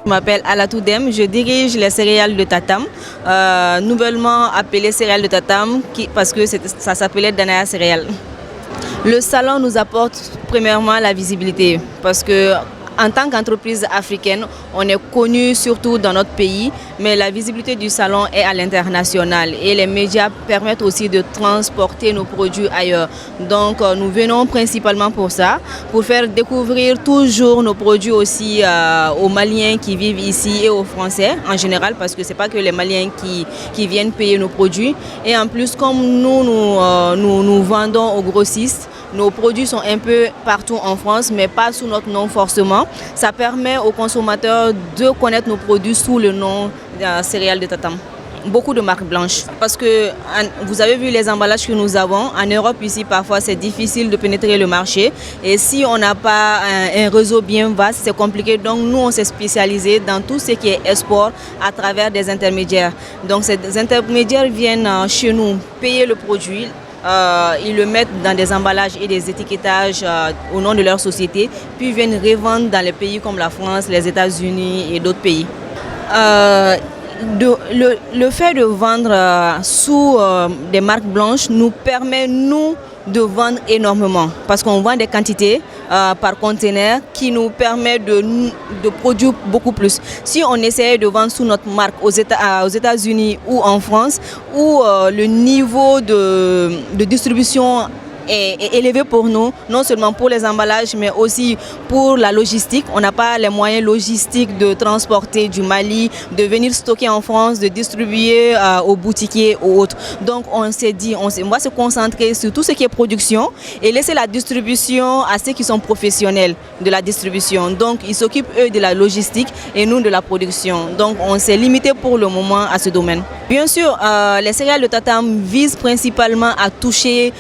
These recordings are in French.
Je m'appelle Alatou Dem, je dirige les céréales de Tatam, nouvellement appelées céréales de Tatam parce que ça s'appelait Danaya Céréales. Le salon nous apporte premièrement la visibilité parce que en tant qu'entreprise africaine, on est connu surtout dans notre pays, mais la visibilité du salon est à l'international et les médias permettent aussi de transporter nos produits ailleurs. Donc nous venons principalement pour ça, pour faire découvrir toujours nos produits aussi aux Maliens qui vivent ici et aux Français en général, parce que ce n'est pas que les Maliens qui viennent payer nos produits. Et en plus, comme nous vendons aux grossistes, nos produits sont un peu partout en France, mais pas sous notre nom forcément. Ça permet aux consommateurs de connaître nos produits sous le nom céréales de Tatam. Beaucoup de marques blanches. Parce que vous avez vu les emballages que nous avons. En Europe, ici, parfois, c'est difficile de pénétrer le marché. Et si on n'a pas un réseau bien vaste, c'est compliqué. Donc, nous, on s'est spécialisé dans tout ce qui est export à travers des intermédiaires. Donc, ces intermédiaires viennent chez nous payer le produit. Ils le mettent dans des emballages et des étiquetages au nom de leur société, puis viennent revendre dans les pays comme la France, les États-Unis et d'autres pays. Le fait de vendre sous des marques blanches nous permet, nous, de vendre énormément parce qu'on vend des quantités par conteneur qui nous permet de produire beaucoup plus. Si on essayait de vendre sous notre marque aux États-Unis ou en France, où le niveau de distribution est élevé pour nous, non seulement pour les emballages, mais aussi pour la logistique. On n'a pas les moyens logistiques de transporter du Mali, de venir stocker en France, de distribuer aux boutiquiers ou autres. Donc on s'est dit, on va se concentrer sur tout ce qui est production et laisser la distribution à ceux qui sont professionnels de la distribution. Donc ils s'occupent eux de la logistique et nous de la production. Donc on s'est limité pour le moment à ce domaine. Bien sûr, les céréales de Tatam visent principalement à toucher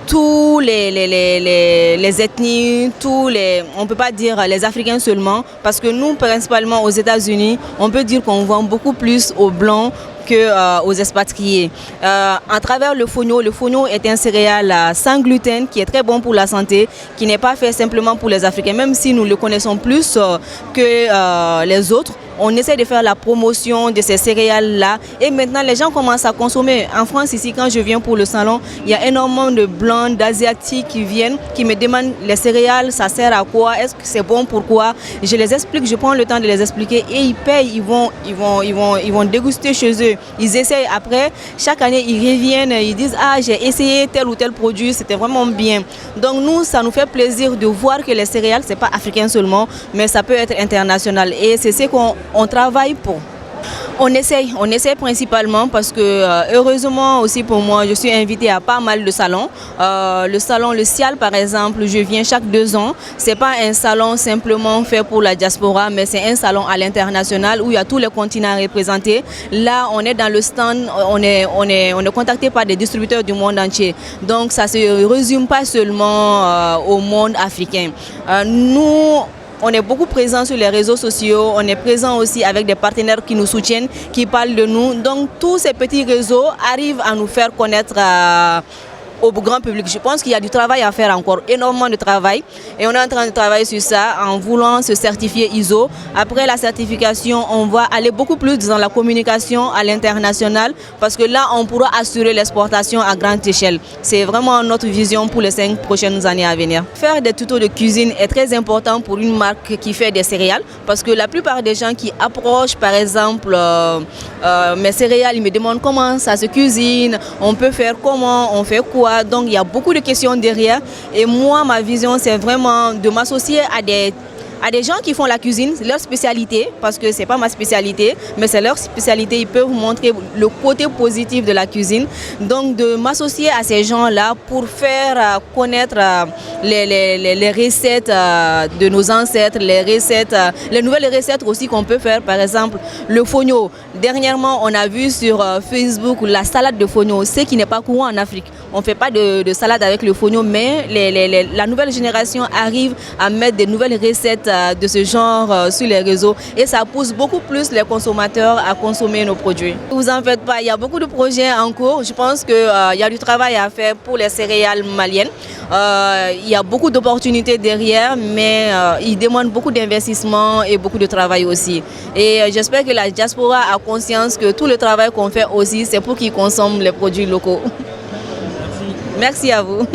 tous les ethnies, on ne peut pas dire les Africains seulement, parce que nous, principalement aux États-Unis, on peut dire qu'on vend beaucoup plus aux Blancs qu'aux expatriés. À travers le fonio est un céréale sans gluten qui est très bon pour la santé, qui n'est pas fait simplement pour les Africains, même si nous le connaissons plus que les autres. On essaie de faire la promotion de ces céréales-là et maintenant les gens commencent à consommer. En France, ici, quand je viens pour le salon, il y a énormément de Blancs, d'Asiatiques qui viennent, qui me demandent les céréales, ça sert à quoi, est-ce que c'est bon, pourquoi. Je les explique, je prends le temps de les expliquer et ils payent, ils vont déguster chez eux. Ils essayent après, chaque année ils reviennent, ils disent « Ah, j'ai essayé tel ou tel produit, c'était vraiment bien ». Donc nous, ça nous fait plaisir de voir que les céréales, ce n'est pas africain seulement, mais ça peut être international et c'est ce qu'on travaille pour. On essaye principalement parce que heureusement aussi pour moi, je suis invitée à pas mal de salons. Le salon Le Cial par exemple, je viens chaque 2 ans. C'est pas un salon simplement fait pour la diaspora, mais c'est un salon à l'international où il y a tous les continents représentés. Là, on est dans le stand, on est contacté par des distributeurs du monde entier. Donc ça se résume pas seulement au monde africain. Nous, on est beaucoup présent sur les réseaux sociaux, on est présent aussi avec des partenaires qui nous soutiennent, qui parlent de nous. Donc tous ces petits réseaux arrivent à nous faire connaître au grand public. Je pense qu'il y a du travail à faire encore, énormément de travail. Et on est en train de travailler sur ça en voulant se certifier ISO. Après la certification, on va aller beaucoup plus dans la communication à l'international parce que là, on pourra assurer l'exportation à grande échelle. C'est vraiment notre vision pour les 5 prochaines années à venir. Faire des tutos de cuisine est très important pour une marque qui fait des céréales parce que la plupart des gens qui approchent, par exemple, mes céréales, ils me demandent comment ça se cuisine, on peut faire comment, on fait quoi. Donc il y a beaucoup de questions derrière et moi ma vision c'est vraiment de m'associer à des gens qui font la cuisine, c'est leur spécialité parce que c'est pas ma spécialité mais c'est leur spécialité, ils peuvent montrer le côté positif de la cuisine. Donc de m'associer à ces gens-là pour faire connaître les recettes de nos ancêtres, les nouvelles recettes aussi qu'on peut faire, par exemple le fonio. Dernièrement on a vu sur Facebook la salade de fonio, ce qui n'est pas courant en Afrique. on ne fait pas de salade avec le fonio, mais la nouvelle génération arrive à mettre des nouvelles recettes de ce genre sur les réseaux et ça pousse beaucoup plus les consommateurs à consommer nos produits. Ne vous en faites pas, il y a beaucoup de projets en cours. Je pense qu'il y a du travail à faire pour les céréales maliennes. Il y a beaucoup d'opportunités derrière, mais il demande beaucoup d'investissement et beaucoup de travail aussi. Et j'espère que la diaspora a conscience que tout le travail qu'on fait aussi, c'est pour qu'ils consomment les produits locaux. Merci à vous.